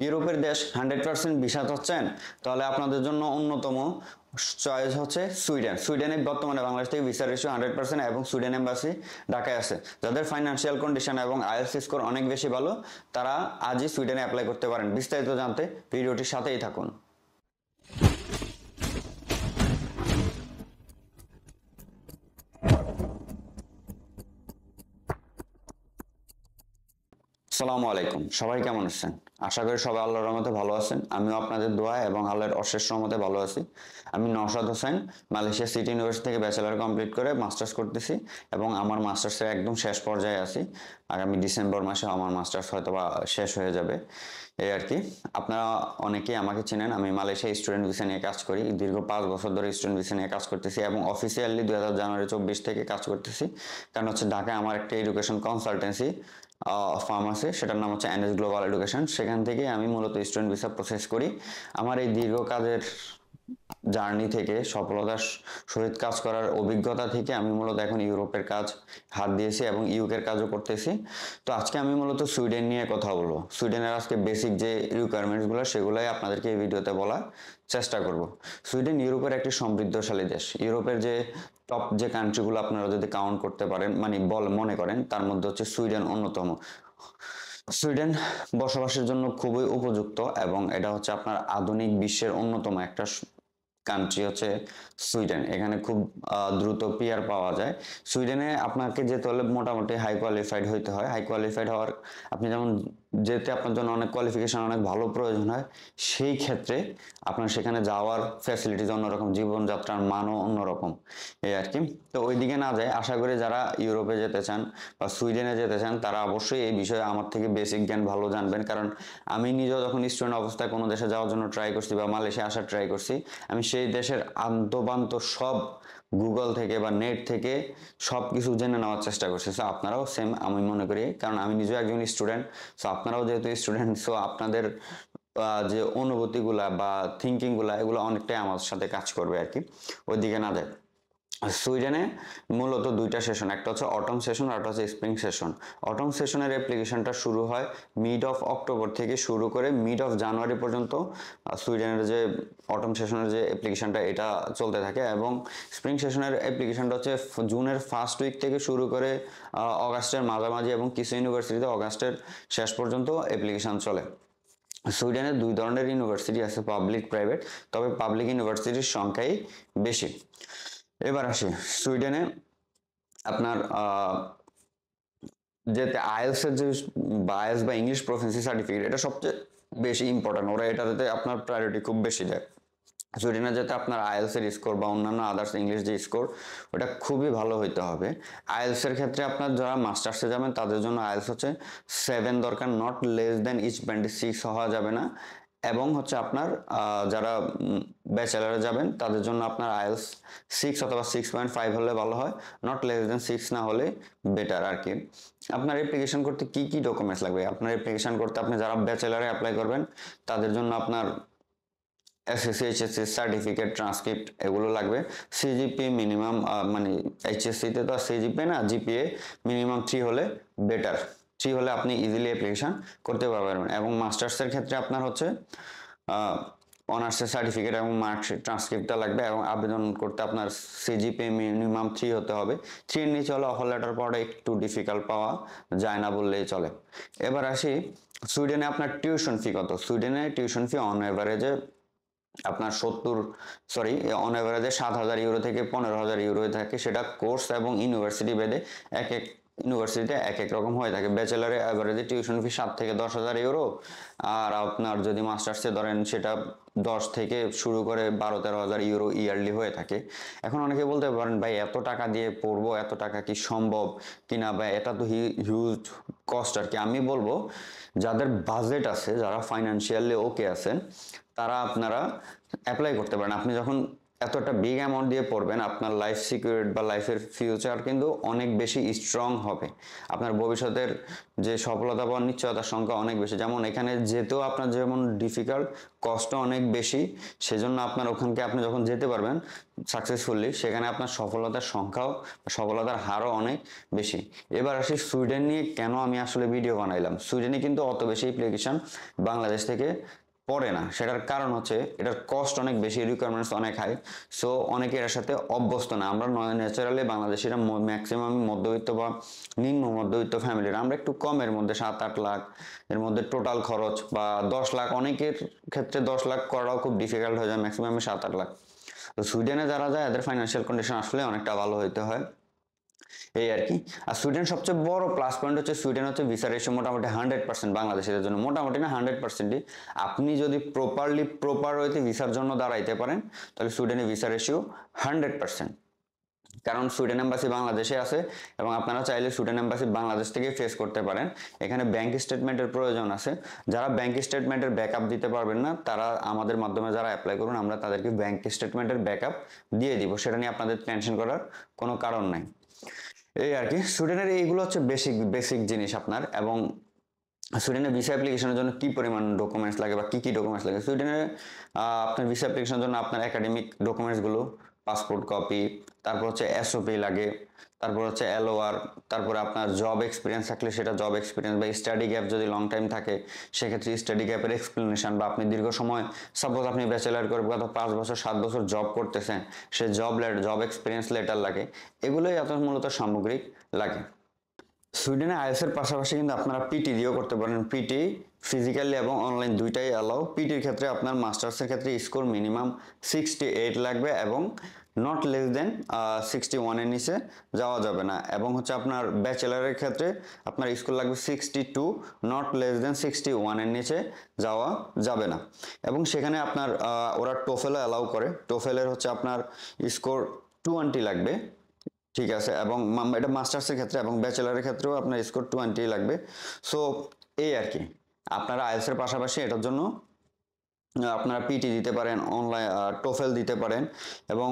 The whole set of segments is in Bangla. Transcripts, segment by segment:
ইউরোপের দেশ 100% ভিসা চাচ্ছেন, তাহলে আপনাদের জন্য অন্যতম চয়েস হচ্ছে সুইডেন। সুইডেনে বর্তমানে বাংলাদেশ থেকে ভিসা রেশিও 100% এবং সুইডেন এম্বাসি ঢাকায় আছে। যাদের ফাইন্যান্সিয়াল কন্ডিশন এবং আইএলটিএস স্কোর অনেক বেশি ভালো, তারা আজই সুইডেনে অ্যাপ্লাই করতে পারেন। বিস্তারিত জানতে ভিডিওটির সাথেই থাকুন। আসসালামু আলাইকুম, সবাই কেমন আছেন? আশা করি সবাই আল্লাহর রহমতে ভালো আছেন। আমিও আপনাদের দোয়া এবং আল্লাহর অশেষ রহমতে ভালো আছি। আমি Naushad Hossain, Malaysia city university থেকে ব্যাচেলার কমপ্লিট করে মাস্টার্স করতেছি এবং আমার মাস্টার্সের একদম শেষ পর্যায়ে আছি। আগামী ডিসেম্বর মাসে আমার মাস্টার্স হয়তো বা শেষ হয়ে যাবে, এই আর কি। আপনারা অনেকেই আমাকে চেনেন, আমি মালয়েশিয়া স্টুডেন্ট ভিসা নিয়ে কাজ করি। দীর্ঘ 5 বছর ধরে স্টুডেন্ট ভিসা নিয়ে কাজ করতেছি এবং অফিসিয়ালি 2024 থেকে কাজ করতেছি। কারণ হচ্ছে ঢাকায় আমার একটা এডুকেশন কনসালটেন্সি ফার্ম আছে, সেটার নাম হচ্ছে এনএস গ্লোবাল এডুকেশন। সেখান থেকে আমি মূলত স্টুডেন্ট ভিসা প্রসেস করি। আমার এই দীর্ঘ কাজের জার্নি থেকে, সফলতার সহিত কাজ করার অভিজ্ঞতা থেকে আমি মূলত এখন ইউরোপের কাজ হাত দিয়েছি এবং ইউকের কাজও করতেছি। তো আজকে আমি মূলত সুইডেন নিয়ে কথা বলবো। সুইডেনের আজকে বেসিক যে রিকোয়ারমেন্টসগুলো সেগুলোই আপনাদেরকে এই ভিডিওতে বলার চেষ্টা করব। সুইডেন ইউরোপের একটি সমৃদ্ধশালী দেশ। ইউরোপের যে টপ যে কান্ট্রিগুলো আপনারা যদি কাউন্ট করতে পারেন, মানে মনে করেন, তার মধ্যে হচ্ছে সুইডেন অন্যতম। সুইডেন বসবাসের জন্য খুবই উপযুক্ত এবং এটা হচ্ছে আপনার আধুনিক বিশ্বের অন্যতম একটা কান্ট্রি হচ্ছে সুইডেন। এখানে খুব দ্রুত পিআর পাওয়া যায়। সুইডেনে আপনাকে যেতে হলে মোটামুটি হাই কোয়ালিফাইড হইতে হয়। হাই কোয়ালিফাইড হওয়ার, আপনি যেমন যেতে আপনার জন্য অনেক কোয়ালিফিকেশন, অনেক ভালো প্রয়োজন হয়, সেই ক্ষেত্রে আপনার সেখানে যাওয়ার ফ্যাসিলিটিস অন্যরকম, জীবনযাত্রার মানও অন্যরকম, এই আর কি। তো ওইদিকে না যায়, আশা করি যারা ইউরোপে যেতে চান বা সুইডেনে যেতে চান তারা অবশ্যই এই বিষয়ে আমার থেকে বেসিক জ্ঞান ভালো জানবেন। কারণ আমি নিজেও যখন স্টুডেন্ট অবস্থায় কোনো দেশে যাওয়ার জন্য ট্রাই করছি বা মালয়েশিয়া আসার ট্রাই করছি, আমি সেই দেশের আন্তঃবান্ত সব গুগল থেকে বা নেট থেকে সব কিছু জেনে নেওয়ার চেষ্টা করছি। সো আপনারাও সেম আমি মনে করি, কারণ আমি নিজেও একজন স্টুডেন্ট। সো আপনারাও যেহেতু স্টুডেন্ট, সো আপনাদের যে অনুভূতিগুলা বা থিঙ্কিংগুলা এগুলো অনেকটাই আমার সাথে কাজ করবে আর কি। ওইদিকে না যায়। সুইডেনে মূলত দুইটা সেশন, একটা হচ্ছে অটম সেশন আর একটা হচ্ছে স্প্রিং সেশন। অটম সেশনের অ্যাপ্লিকেশনটা শুরু হয় মিড অফ অক্টোবর থেকে শুরু করে মিড অফ জানুয়ারি পর্যন্ত। সুইডেনের যে অটম সেশনের যে অ্যাপ্লিকেশনটা এটা চলতে থাকে এবং স্প্রিং সেশনের অ্যাপ্লিকেশনটা হচ্ছে জুনের ফার্স্ট উইক থেকে শুরু করে অগাস্টের মাঝামাঝি এবং কিছু ইউনিভার্সিটিতে অগাস্টের শেষ পর্যন্ত অ্যাপ্লিকেশন চলে। সুইডেনে দুই ধরনের ইউনিভার্সিটি আছে, পাবলিক প্রাইভেট, তবে পাবলিক ইউনিভার্সিটির সংখ্যাই বেশি। এবার আসি সুইডেনে আপনার যেতে আইএলস এর যে আইএলস বা ইংলিশ প্রফিসিয়েন্সি সার্টিফিকেট, এটা সবচেয়ে বেশি ইম্পর্টেন্ট। ওরা এটাতে আপনার প্রায়োরিটি খুব বেশি দেয়। সুইডেনে যেতে আপনার আইএলস এর স্কোর বা অন্যান্য আদার্স ইংলিশ যে স্কোর, ওটা খুবই ভালো হইতে হবে। আইএলস এর ক্ষেত্রে আপনার যারা মাস্টার্সে যাবেন তাদের জন্য আইএলস হচ্ছে 7 দরকার, not less than each band 6 হওয়া যাবে না। এবং হচ্ছে আপনার যারা ব্যাচেলারে যাবেন তাদের জন্য আপনার আইএলস 6 অথবা 6.5 হলে ভালো হয়, নট লেস দেন 6 না হলে বেটার আর কি। আপনার অ্যাপ্লিকেশন করতে কি কি ডকুমেন্টস লাগবে? আপনার অ্যাপ্লিকেশন করতে, আপনি যারা ব্যাচেলারে অ্যাপ্লাই করবেন তাদের জন্য আপনার এসএসসি এইচএসসি সার্টিফিকেট, ট্রান্সক্রিপ্ট এগুলো লাগবে। সিজিপি মিনিমাম, মানে এইচএসসিতে তো সিজিপি না, জিপিএ মিনিমাম 3 হলে বেটার। 3 হলে আপনি ইজিলি অ্যাপ্লিকেশন করতে পারবেন। এবং মাস্টার্সের ক্ষেত্রে আপনার হচ্ছে অনার্সের সার্টিফিকেট এবং মার্কশিট, ট্রান্সক্রিপ্টটা লাগবে। এবং আবেদন করতে আপনার সিজিপি মিনিমাম 3 হতে হবে। 3 এর নিচে হলে অফার লেটার পাওয়াটা একটু ডিফিকাল্ট, পাওয়া যায় না বললেই চলে। এবার আসি সুইডেনে আপনার টিউশন ফি কত। সুইডেনে টিউশন ফি অন এভারেজে আপনার অন এভারেজে 7,000 ইউরো থেকে 15,000 ইউরো হয়ে থাকে। সেটা কোর্স এবং ইউনিভার্সিটি ভেদে এক এক ইউনিভার্সিটিতে এক এক রকম হয়ে থাকে। ব্যাচেলারে অ্যাভারেজে টিউশন ফি 7 থেকে 10,000 ইউরো, আর আপনার যদি মাস্টার্সে ধরেন সেটা 10 থেকে শুরু করে 12-13,000 ইউরো ইয়ারলি হয়ে থাকে। এখন অনেকে বলতে পারেন, ভাই এত টাকা দিয়ে পড়বো, এত টাকা কি সম্ভব কিনা, বা এটা তো হিউজ কস্ট আর কি। আমি বলবো যাদের বাজেট আছে, যারা ফাইন্যান্সিয়ালি ওকে আছেন, তারা আপনারা অ্যাপ্লাই করতে পারেন। আপনি যখন এতটা বিগ অ্যামাউন্ট দিয়ে পড়বেন, আপনার লাইফ সিকিউরিটি বা লাইফের ফিউচার কিন্তু অনেক বেশি স্ট্রং হবে। আপনার ভবিষ্যতের যে সফলতা পাওয়ার নিশ্চয়তার সংখ্যা অনেক বেশি। যেমন এখানে যেতেও আপনার যেমন ডিফিকাল্ট, কষ্ট অনেক বেশি, সেজন্য আপনার ওখানকে আপনি যখন যেতে পারবেন সাকসেসফুলি, সেখানে আপনার সফলতার সংখ্যাও, সফলতার হারও অনেক বেশি। এবার আসি সুইডেন নিয়ে কেন আমি আসলে ভিডিও বানাইলাম। সুইডেনে কিন্তু অত বেশি অ্যাপ্লিকেশন বাংলাদেশ থেকে পড়ে না। সেটার কারণ হচ্ছে এটার কস্ট অনেক বেশি, রিকোয়ারমেন্টস অনেক হাই। সো অনেকে এর সাথে অভ্যস্ত না। আমরা ন্যাচারালি বাংলাদেশিরা ম্যাক্সিমাম মধ্যবিত্ত বা নিম্ন মধ্যবিত্ত ফ্যামিলির, আমরা একটু কমের মধ্যে 7-8 লাখ এর মধ্যে টোটাল খরচ, বা 10 লাখ, অনেকের ক্ষেত্রে 10 লাখ করাও খুব ডিফিকাল্ট হয়ে যায়, ম্যাক্সিমাম 7-8 লাখ। তো সুইডেনে যারা যায় এদের ফাইন্যান্সিয়াল কন্ডিশন আসলে অনেকটা ভালো হইতে হয়, এই আর কি। আর সুইডেন সবচেয়ে বড় প্লাস পয়েন্ট হচ্ছে, সুইডেন হচ্ছে ভিসা রেশিও মোটামুটি 100% বাংলাদেশিদের জন্য, মোটামুটি না 100%ই। আপনি যদি প্রপার ওয়েতে ভিসার জন্য দাঁড়াইতে পারেন, তাহলে সুইডেনে ভিসা রেশিও 100%। কারণ সুইডেন এম্বাসি বাংলাদেশে আছে, এবং আপনারা চাইলে সুইডেন এম্বাসি বাংলাদেশ থেকে ফেস করতে পারেন। এখানে ব্যাংক স্টেটমেন্টের প্রয়োজন আছে। যারা ব্যাংক স্টেটমেন্টের ব্যাকআপ দিতে পারবেন না, তারা আমাদের মাধ্যমে যারা অ্যাপ্লাই করুন, আমরা তাদেরকে ব্যাংক স্টেটমেন্টের ব্যাকআপ দিয়ে দিব। সেটা নিয়ে আপনাদের টেনশন করার কোনো কারণ নাই, এই আর কি। সুইডেনের এইগুলো হচ্ছে বেসিক জিনিস আপনার। এবং সুইডেনের ভিসা অ্যাপ্লিকেশনের জন্য কি পরিমাণ ডকুমেন্টস লাগে বা কি ডকুমেন্টস লাগে। সুইডেনের আপনার ভিসা অ্যাপ্লিকেশনের জন্য আপনার একাডেমিক ডকুমেন্টসগুলো, পাসপোর্ট কপি, তারপর হচ্ছে এসওপি লাগে, তারপর হচ্ছে এলওআর, তারপরে আপনার জব এক্সপিরিয়েন্স থাকলে সেটা জব এক্সপিরিয়েন্স, বা স্টাডি গ্যাপ যদি লং টাইম থাকে সেক্ষেত্রে স্টাডি গ্যাপের এক্সপ্লেনেশন, বা আপনি দীর্ঘ সময়, সাপোজ আপনি ব্যাচেলার করে গত 5 বছর 7 বছর জব করতেছেন, সে জব এক্সপিরিয়েন্স লেটার লাগে। এগুলোই আপনার মূলত সামগ্রিক লাগে। সুইডেনে আইএলটিএস এর পাশাপাশি কিন্তু আপনারা পিটি দিয়েও করতে পারেন। পিটি ফিজিক্যালি এবং অনলাইন দুইটাই অ্যালাউ। পিটির ক্ষেত্রে আপনার মাস্টার্সের ক্ষেত্রে স্কোর মিনিমাম 68 লাগবে, এবং নট লেস দেন 61 এর নিচে যাওয়া যাবে না। এবং হচ্ছে আপনার ব্যাচেলারের ক্ষেত্রে আপনার স্কোর লাগবে 62, নট লেস দেন 61 এর নিচে যাওয়া যাবে না। এবং সেখানে আপনার ওরা টোফেলও অ্যালাউ করে। টোফেলের হচ্ছে আপনার স্কোর 20 লাগবে, ঠিক আছে। এবং এটা মাস্টার্সের ক্ষেত্রে, এবং ব্যাচেলারের ক্ষেত্রেও আপনার স্কোর 20 লাগবে। সো এই আর কি, আপনারা আইএলটিএস এর পাশাপাশি এটার জন্য আপনারা পিটি দিতে পারেন, অনলাইন টোফেল দিতে পারেন। এবং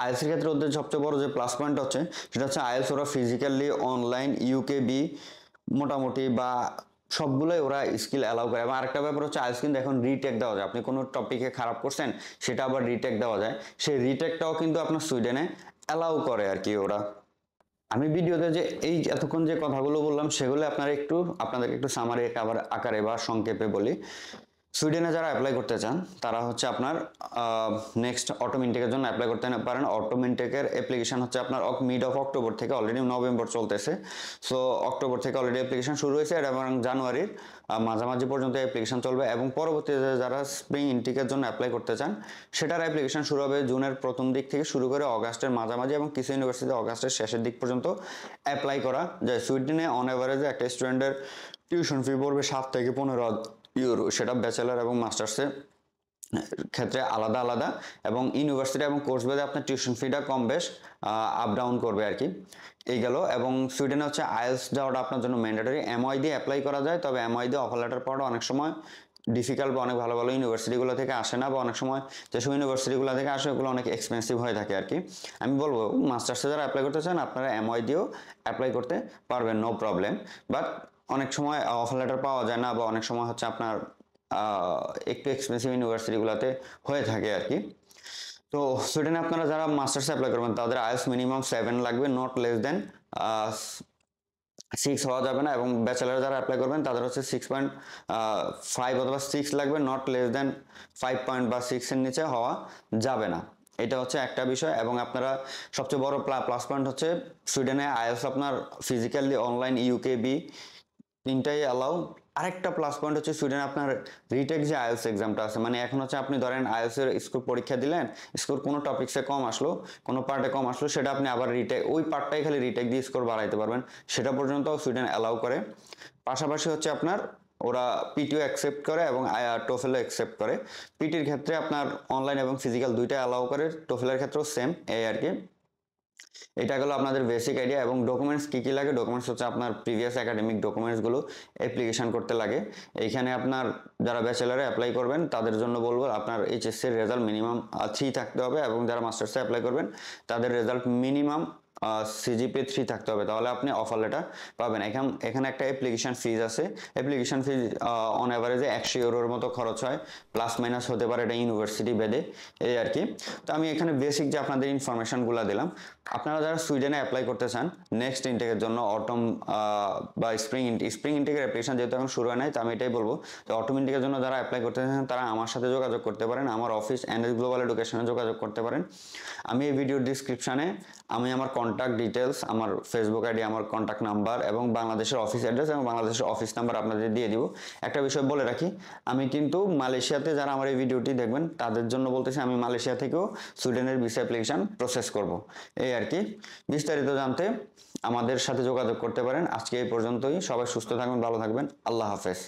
আইএলটিএস এর ক্ষেত্রে ওদের সবচেয়ে বড় যে প্লাস পয়েন্ট হচ্ছে, সেটা হচ্ছে আইএলটিএস ওরা ফিজিক্যালি, অনলাইন, ইউকেবি মোটামুটি বা সবগুলোই ওরা স্কিল অ্যালাউ করে। এবং আরেকটা ব্যাপার হচ্ছে, আইএলটিএস কিন্তু এখন রিটেক দেওয়া যায়। আপনি কোনো টপিকে খারাপ করছেন, সেটা আবার রিটেক দেওয়া যায়। সেই রিটেকটাও কিন্তু আপনার সুইডেনে অ্যালাউ করে আর কি ওরা। আমি ভিডিওতে যে এই এতক্ষণ যে কথাগুলো বললাম, সেগুলো আপনাদেরকে একটু সামারি আকারে বা সংক্ষেপে বলি। সুইডেনে যারা অ্যাপ্লাই করতে চান, তারা হচ্ছে আপনার নেক্সট অটোমেন্টেকের জন্য অ্যাপ্লাই করতে পারেন। অটোমেন্টেকের অ্যাপ্লিকেশন হচ্ছে আপনার মিড অফ অক্টোবর থেকে, অলরেডি নভেম্বর চলতেছে। সো অক্টোবর থেকে অলরেডি অ্যাপ্লিকেশন শুরু হয়েছে, এবং জানুয়ারির মাঝামাঝি পর্যন্ত অ্যাপ্লিকেশন চলবে। এবং পরবর্তীতে যারা স্প্রিং ইনটেকের জন্য অ্যাপ্লাই করতে চান, সেটার অ্যাপ্লিকেশন শুরু হবে জুনের প্রথম দিক থেকে শুরু করে অগাস্টের মাঝামাঝি, এবং কিছু ইউনিভার্সিটি অগাস্টের শেষের দিক পর্যন্ত অ্যাপ্লাই করা যায়। সুইডেনে অন অ্যাভারেজে একটা স্টুডেন্টের টিউশন ফি পড়বে 7 থেকে 15 ইউরো। সেটা ব্যাচেলার এবং মাস্টার্সের ক্ষেত্রে আলাদা আলাদা, এবং ইউনিভার্সিটি এবং কোর্স ভেদে আপনার টিউশন ফিটা কম বেশ আপ ডাউন করবে আর কি। এই গেল। এবং সুইডেনে হচ্ছে আইএলটিএস যাওয়াটা আপনার জন্য ম্যান্ডেটরি। এমওআই দিয়ে অ্যাপ্লাই করা যায়, তবে এমওআই দিয়ে অফার লেটার পাওয়াটা অনেক সময় ডিফিকাল্ট, বা অনেক ভালো ভালো ইউনিভার্সিটিগুলো থেকে আসে না, বা অনেক সময় যেসব ইউনিভার্সিটিগুলো থেকে আসে ওগুলো অনেক এক্সপেন্সিভ হয়ে থাকে আর কি। আমি বলবো মাস্টার্সে যারা অ্যাপ্লাই করতে চান, আপনারা এমওআই দিয়েও অ্যাপ্লাই করতে পারবেন, নো প্রবলেম। বাট অনেক সময় অফার লেটার পাওয়া যায় না, বা অনেক সময় হচ্ছে আপনার একটু এক্সপেন্সিভ ইউনিভার্সিটিগুলোতে হয়ে থাকে আর কি। তো সুইডেনে আপনারা যারা মাস্টার্স অ্যাপ্লাই করবেন, তাদের আইএলটিএস মিনিমাম 7 লাগবে, নট লেস দেন 6 হওয়া যাবে না। এবং ব্যাচেলার যারা অ্যাপ্লাই করবেন, তাদের হচ্ছে 6.5 অথবা 6 লাগবে, নট লেস দেন 5 পয়েন্ট বা 6 এর নিচে হওয়া যাবে না। এটা হচ্ছে একটা বিষয়। এবং আপনারা সবচেয়ে বড় প্লাস পয়েন্ট হচ্ছে, সুইডেনে আইএলটিএস আপনার ফিজিক্যালি, অনলাইন, ইউকেবি তিনটাই অ্যালাউ। আরেকটা প্লাস পয়েন্ট হচ্ছে, সুইডেনে আপনার রিটেক যে আইএলটিএস এক্সামটা আছে, মানে এখন হচ্ছে আপনি ধরেন আইএলটিএস এর স্কোর পরীক্ষা দিলেন, স্কোর কোনো টপিক্সে কম আসলো, কোনো পার্টে কম আসলো, সেটা আপনি আবার রিটেক, ওই পার্টটাই খালি রিটেক দিয়ে স্কোর বাড়াইতে পারবেন। সেটা পর্যন্ত সুইডেন অ্যালাউ করে। পাশাপাশি হচ্ছে আপনার ওরা পিটিও অ্যাকসেপ্ট করে, এবং টোফেলও অ্যাকসেপ্ট করে। পিটির ক্ষেত্রে আপনার অনলাইন এবং ফিজিক্যাল দুইটা অ্যালাউ করে, টোফেলের ক্ষেত্রেও সেম, এই আর কি। এটা গেলো আপনাদের বেসিক আইডিয়া। এবং ডকুমেন্টস কী কী লাগে, ডকুমেন্টস হচ্ছে আপনার প্রিভিয়াস একাডেমিক ডকুমেন্টসগুলো অ্যাপ্লিকেশন করতে লাগে। এইখানে আপনার যারা ব্যাচেলারে অ্যাপ্লাই করবেন তাদের জন্য বলবো আপনার এইচএসসির রেজাল্ট মিনিমাম 3 থাকতে হবে, এবং যারা মাস্টার্সে অ্যাপ্লাই করবেন তাদের রেজাল্ট মিনিমাম সিজিপি 3 থাকতে হবে, তাহলে আপনি অফার লেটার পাবেন। এখানে একটা অ্যাপ্লিকেশন ফিজ আছে। অ্যাপ্লিকেশন ফিজ অন অ্যাভারেজে 100 ইউরোর মতো খরচ হয়, প্লাস মাইনাস হতে পারে, এটা ইউনিভার্সিটি ভেদে, এই আর কি। তো আমি এখানে বেসিক যে আপনাদের ইনফরমেশনগুলো দিলাম, আপনারা যারা সুইডেনে অ্যাপ্লাই করতে চান নেক্সট ইনটেকের জন্য, অটম বা স্প্রিং ইনটেকের অ্যাপ্লিকেশন যেহেতু এখন শুরু হয় নাই, তো আমি এটাই বলবো যে অটম ইনটেকের জন্য যারা অ্যাপ্লাই করতে চান তারা আমার সাথে যোগাযোগ করতে পারেন, আমার অফিস এনএস গ্লোবাল এডুকেশনে যোগাযোগ করতে পারেন। আমি এই ভিডিওর ডিসক্রিপশানে আমি আমার কন্ট্যাক্ট ডিটেলস, আমার ফেসবুক আইডি, আমার কন্ট্যাক্ট নাম্বার এবং বাংলাদেশের অফিস অ্যাড্রেস এবং বাংলাদেশের অফিস নাম্বার আপনাদের দিয়ে দিব। একটা বিষয় বলে রাখি, আমি কিন্তু মালয়েশিয়াতে যারা আমার এই ভিডিওটি দেখবেন তাদের জন্য বলতেছি, আমি মালয়েশিয়া থেকেও সুইডেনের ভিসা অ্যাপ্লিকেশন প্রসেস করব, এই আর কি। বিস্তারিত জানতে আমাদের সাথে যোগাযোগ করতে পারেন। আজকে এই পর্যন্তই। সবাই সুস্থ থাকবেন, ভালো থাকবেন। আল্লাহ হাফেজ।